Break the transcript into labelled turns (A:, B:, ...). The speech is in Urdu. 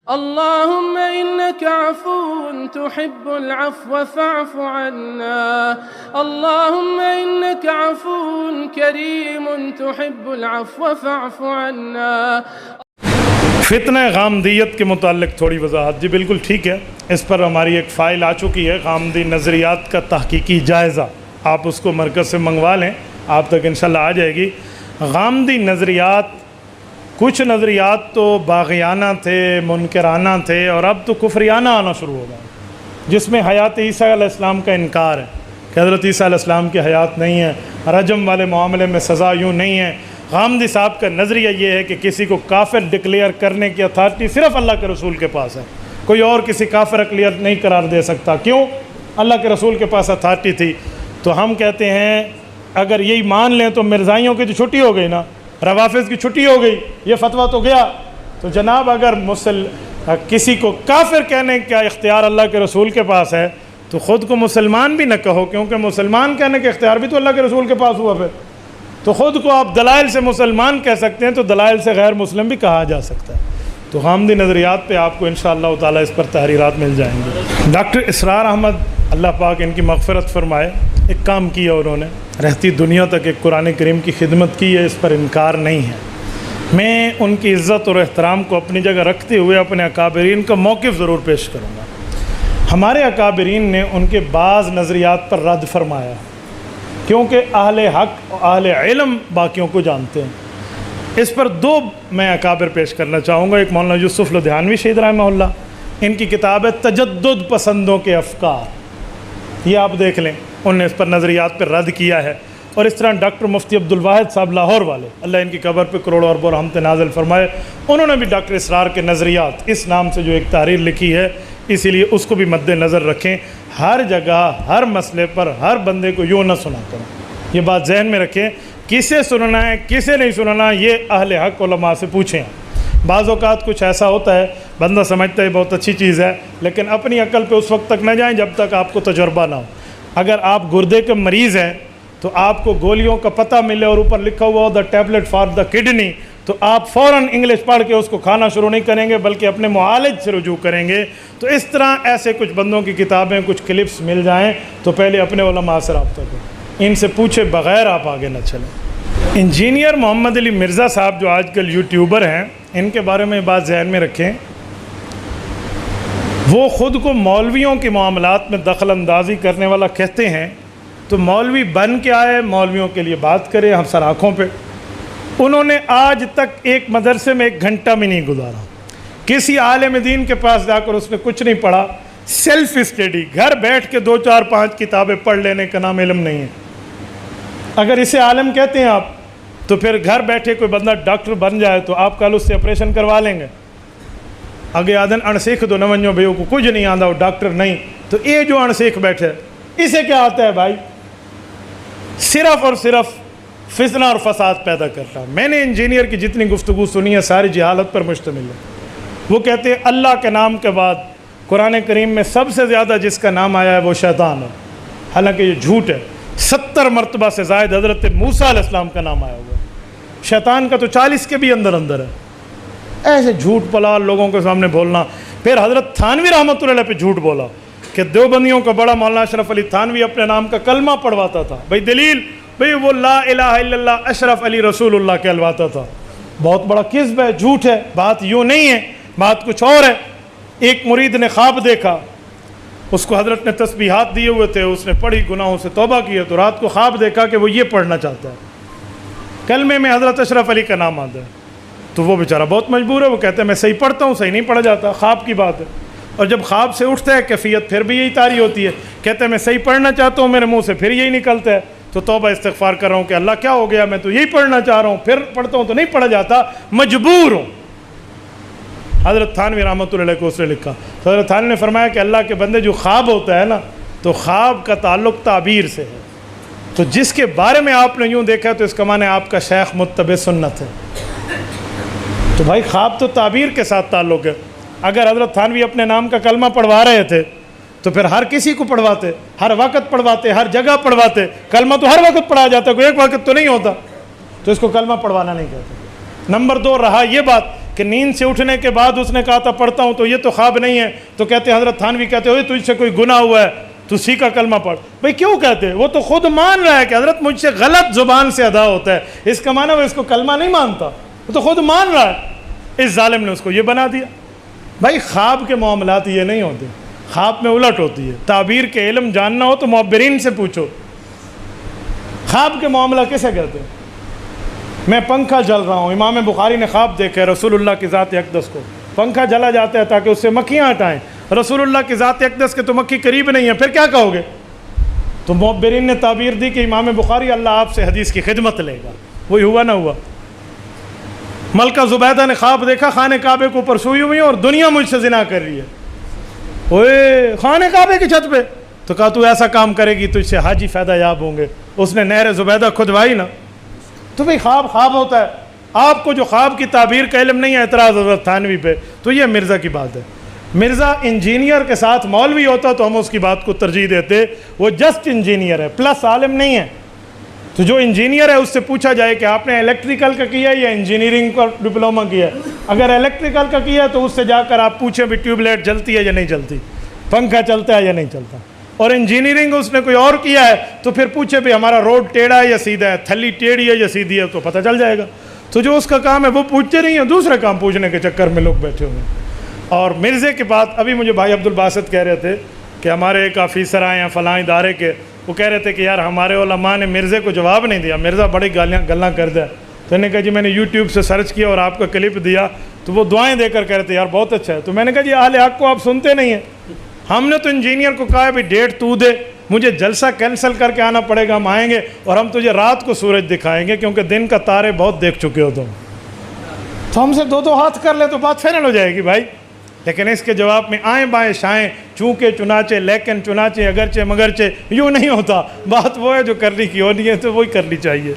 A: اللهم إنك عفو تحب العفو فاعف عنا اللهم إنك عفو كريم تحب العفو فاعف عنا۔
B: فتنہ غامدیت کے متعلق تھوڑی وضاحت۔ جی بالکل ٹھیک ہے، اس پر ہماری ایک فائل آ چکی ہے، غامدی نظریات کا تحقیقی جائزہ، آپ اس کو مرکز سے منگوا لیں، آپ تک انشاءاللہ آ جائے گی۔ غامدی نظریات، کچھ نظریات تو باغیانہ تھے، منکرانہ تھے، اور اب تو کفریانہ آنا شروع ہو گئے، جس میں حیات عیسیٰ علیہ السلام کا انکار ہے کہ حضرت عیسیٰ علیہ السلام کی حیات نہیں ہے، رجم والے معاملے میں سزا یوں نہیں ہے۔ غامدی صاحب کا نظریہ یہ ہے کہ کسی کو کافر ڈکلیئر کرنے کی اتھارٹی صرف اللہ کے رسول کے پاس ہے، کوئی اور کسی کافر کلیئر نہیں قرار دے سکتا۔ کیوں؟ اللہ کے رسول کے پاس اتھارٹی تھی۔ تو ہم کہتے ہیں اگر یہی مان لیں تو مرزائیوں کی تو چھٹی ہو گئی نا، روافظ کی چھٹی ہو گئی، یہ فتویٰ تو گیا۔ تو جناب اگر کسی کو کافر کہنے کا اختیار اللہ کے رسول کے پاس ہے تو خود کو مسلمان بھی نہ کہو، کیونکہ مسلمان کہنے کا اختیار بھی تو اللہ کے رسول کے پاس ہوا پھر۔ تو خود کو آپ دلائل سے مسلمان کہہ سکتے ہیں تو دلائل سے غیر مسلم بھی کہا جا سکتا ہے۔ تو غامدی نظریات پہ آپ کو انشاءاللہ تعالیٰ اس پر تحریرات مل جائیں گے۔ ڈاکٹر اسرار احمد، اللہ پاک ان کی مغفرت فرمائے، ایک کام کیا انہوں نے، رہتی دنیا تک ایک قرآن کریم کی خدمت کی ہے، اس پر انکار نہیں ہے۔ میں ان کی عزت اور احترام کو اپنی جگہ رکھتے ہوئے اپنے اکابرین کا موقف ضرور پیش کروں گا۔ ہمارے اکابرین نے ان کے بعض نظریات پر رد فرمایا، کیونکہ اہل حق اور اہل علم باقیوں کو جانتے ہیں۔ اس پر دو میں اکابر پیش کرنا چاہوں گا۔ ایک مولانا یوسف لدھیانوی شہید رحمہ اللہ، ان کی کتاب ہے تجدد پسندوں کے افکار، یہ آپ دیکھ لیں، انہوں نے اس پر نظریات پر رد کیا ہے۔ اور اس طرح ڈاکٹر مفتی عبدالواحد صاحب لاہور والے، اللہ ان کی قبر پہ کروڑوں اربوں رحمت نازل فرمائے، انہوں نے بھی ڈاکٹر اسرار کے نظریات اس نام سے جو ایک تحریر لکھی ہے، اسی لیے اس کو بھی مد نظر رکھیں۔ ہر جگہ ہر مسئلے پر ہر بندے کو یوں نہ سنا کریں، یہ بات ذہن میں رکھیں۔ کسے سننا ہے کسے نہیں سننا، یہ اہل حق علماء سے پوچھیں۔ بعض اوقات کچھ ایسا ہوتا ہے بندہ سمجھتا ہے بہت اچھی چیز ہے، لیکن اپنی عقل پہ اس وقت تک نہ جائیں جب تک آپ کو تجربہ نہ ہو۔ اگر آپ گردے کے مریض ہیں تو آپ کو گولیوں کا پتہ ملے اور اوپر لکھا ہوا ہو دا ٹیبلٹ فار دا کڈنی، تو آپ فوراً انگلش پڑھ کے اس کو کھانا شروع نہیں کریں گے، بلکہ اپنے معالج سے رجوع کریں گے۔ تو اس طرح ایسے کچھ بندوں کی کتابیں، کچھ کلپس مل جائیں تو پہلے اپنے علماء سے رابطہ کریں، ان سے پوچھے بغیر آپ آگے نہ چلیں۔ انجینئر محمد علی مرزا صاحب جو آج کل یوٹیوبر ہیں، ان کے بارے میں بات ذہن میں رکھیں، وہ خود کو مولویوں کے معاملات میں دخل اندازی کرنے والا کہتے ہیں، تو مولوی بن کے آئے، مولویوں کے لیے بات کرے ہم سر آنکھوں پہ۔ انہوں نے آج تک ایک مدرسے میں ایک گھنٹہ بھی نہیں گزارا، کسی عالم دین کے پاس جا کر اس نے کچھ نہیں پڑھا، سیلف اسٹڈی، گھر بیٹھ کے 2 4 5 کتابیں پڑھ لینے کا نام علم نہیں ہے۔ اگر اسے عالم کہتے ہیں آپ، تو پھر گھر بیٹھے کوئی بندہ ڈاکٹر بن جائے تو آپ کل اس سے آپریشن کروا لیں گے؟ اگے آدن اڑسیکھ دو نونجو بھائیوں کو کچھ نہیں آتا، وہ ڈاکٹر نہیں، تو یہ جو اڑسیکھ بیٹھے اسے کیا آتا ہے بھائی؟ صرف اور صرف فتنہ اور فساد پیدا کرتا ہے۔ میں نے انجینئر کی جتنی گفتگو سنی ہے ساری جہالت پر مشتمل ہے۔ وہ کہتے ہیں اللہ کے نام کے بعد قرآن کریم میں سب سے زیادہ جس کا نام آیا ہے وہ شیطان ہے، حالانکہ یہ جھوٹ ہے۔ 70 مرتبہ سے زائد حضرت موسیٰ علیہ السلام کا نام آیا ہوا ہے، شیطان کا تو 40 کے بھی اندر ہے۔ ایسے جھوٹ پلال لوگوں کے سامنے بولنا۔ پھر حضرت تھانوی رحمۃ اللہ علیہ پہ جھوٹ بولا کہ دیوبندیوں کا بڑا مولانا اشرف علی تھانوی اپنے نام کا کلمہ پڑھواتا تھا۔ بھائی دلیل؟ بھئی وہ لا الہ الا اللہ اشرف علی رسول اللہ کہلواتا تھا۔ بہت بڑا کذب ہے، جھوٹ ہے، بات یوں نہیں ہے، بات کچھ اور ہے۔ ایک مرید نے خواب دیکھا، اس کو حضرت نے تسبیحات دیے ہوئے تھے، اس نے پڑھی، گناہوں سے توبہ کی ہے، تو رات کو خواب دیکھا کہ وہ یہ پڑھنا چاہتا ہے، کلمے میں حضرت اشرف علی کا نام آتا ہے۔ تو وہ بیچارہ بہت مجبور ہے، وہ کہتا ہے میں صحیح پڑھتا ہوں، صحیح نہیں پڑھا جاتا، خواب کی بات ہے۔ اور جب خواب سے اٹھتا ہے کیفیت پھر بھی یہی طاری ہوتی ہے، کہتا ہے میں صحیح پڑھنا چاہتا ہوں، میرے منہ سے پھر یہی نکلتا ہے، تو توبہ استغفار کر رہا ہوں کہ اللہ کیا ہو گیا، میں تو یہی پڑھنا چاہ رہا ہوں، پھر پڑھتا ہوں تو نہیں پڑھا جاتا، مجبور ہوں۔ حضرت تھانوی رحمۃ اللہ علیہ کو اس نے لکھا، تو حضرت تھانوی نے فرمایا کہ اللہ کے بندے جو خواب ہوتا ہے نا، تو خواب کا تعلق تعبیر سے ہے، تو جس کے بارے میں آپ نے یوں دیکھا تو اس کا معنی آپ کا شیخ متبع سنت ہے۔ تو بھائی خواب تو تعبیر کے ساتھ تعلق ہے۔ اگر حضرت تھانوی اپنے نام کا کلمہ پڑھوا رہے تھے تو پھر ہر کسی کو پڑھواتے، ہر وقت پڑھواتے، ہر جگہ پڑھواتے۔ کلمہ تو ہر وقت پڑھا جاتا ہے، کوئی ایک وقت تو نہیں ہوتا، تو اس کو کلمہ پڑھوانا نہیں کہتے۔ نمبر 2 رہا یہ بات کہ نیند سے اٹھنے کے بعد اس نے کہا تھا پڑھتا ہوں تو یہ تو خواب نہیں ہے، تو کہتے ہیں حضرت تھانوی کہتے ہیں تجھ سے کوئی گناہ ہوا ہے تو سیکھا کلمہ پڑھ. بھائی کیوں کہتے ہیں؟ وہ تو خود مان رہا ہے کہ حضرت مجھ سے غلط زبان سے ادا ہوتا ہے، اس کا معنی وہ اس کو کلمہ نہیں مانتا، وہ تو خود مان رہا ہے. اس ظالم نے اس کو یہ بنا دیا. بھائی خواب کے معاملات یہ نہیں ہوتے، خواب میں الٹ ہوتی ہے. تعبیر کے علم جاننا ہو تو معبرین سے پوچھو. خواب کے معاملہ کیسے کہتے ہیں؟ میں پنکھا جل رہا ہوں، امام بخاری نے خواب دیکھا رسول اللہ کی ذات اقدس کو، پنکھا جلا جاتا ہے تاکہ اس سے مکھیاں ہٹائیں، رسول اللہ کی ذات اقدس کے تو مکھی قریب نہیں ہے، پھر کیا کہو گے؟ تو معبرین نے تعبیر دی کہ امام بخاری اللہ آپ سے حدیث کی خدمت لے گا. وہی ہوا نہ ہوا. ملکہ زبیدہ نے خواب دیکھا خانہ کعبے کے اوپر سوئی ہوئی ہے اور دنیا مجھ سے زنا کر رہی ہے. اوے خانہ کعبے کی چھت پہ، تو کہا تو ایسا کام کرے گی تجھ سے حاجی فائدہ یاب ہوں گے. اس نے نہر زبیدہ کھدوائی نا. تو بھئی خواب خواب ہوتا ہے. آپ کو جو خواب کی تعبیر کا علم نہیں ہے، اعتراض حضرت تھانوی پہ، تو یہ مرزا کی بات ہے. مرزا انجینئر کے ساتھ مولوی ہوتا تو ہم اس کی بات کو ترجیح دیتے. وہ جسٹ انجینئر ہے، پلس عالم نہیں ہے. تو جو انجینئر ہے اس سے پوچھا جائے کہ آپ نے الیکٹریکل کا کیا ہے یا انجینئرنگ کا ڈپلومہ کیا ہے. اگر الیکٹریکل کا کیا ہے تو اس سے جا کر آپ پوچھیں بھی ٹیوب لائٹ جلتی ہے یا نہیں جلتی، پنکھا چلتا ہے یا نہیں چلتا. اور انجینئرنگ اس نے کوئی اور کیا ہے تو پھر پوچھے بھی ہمارا روڈ ٹیڑھا ہے یا سیدھا ہے، تھلی ٹیڑھی ہے یا سیدھی ہے، تو پتہ چل جائے گا. تو جو اس کا کام ہے وہ پوچھتے نہیں ہیں، دوسرے کام پوچھنے کے چکر میں لوگ بیٹھے ہوئے ہیں. اور مرزے کے بعد ابھی مجھے بھائی عبدالباسط کہہ رہے تھے کہ ہمارے ایک آفیسر آئے ہیں فلاں ادارے کے، وہ کہہ رہے تھے کہ یار ہمارے علماء نے مرزے کو جواب نہیں دیا، مرزا بڑی گالیاں کر دیا. تو انہوں نے کہا جی میں نے یوٹیوب سے سرچ کیا اور آپ کا کلپ دیا، تو وہ دعائیں دے کر کہہ رہے تھے یار بہت اچھا ہے. تو میں نے کہا جی اہل حق کو آپ سنتے نہیں ہیں. ہم نے تو انجینئر کو کہا ہے بھی ڈیٹ تو دے، مجھے جلسہ کینسل کر کے آنا پڑے گا، ہم آئیں گے اور ہم تجھے رات کو سورج دکھائیں گے کیونکہ دن کا تارے بہت دیکھ چکے ہو تم. تو ہم سے دو ہاتھ کر لے تو بات فائنل ہو جائے گی بھائی. لیکن اس کے جواب میں آئیں بائیں شائیں، چونکہ چنانچہ لیکن چنانچہ اگرچہ مگرچہ، یوں نہیں ہوتا. بات وہ ہے جو کرنی کی ہونی ہے تو وہی کرنی چاہیے.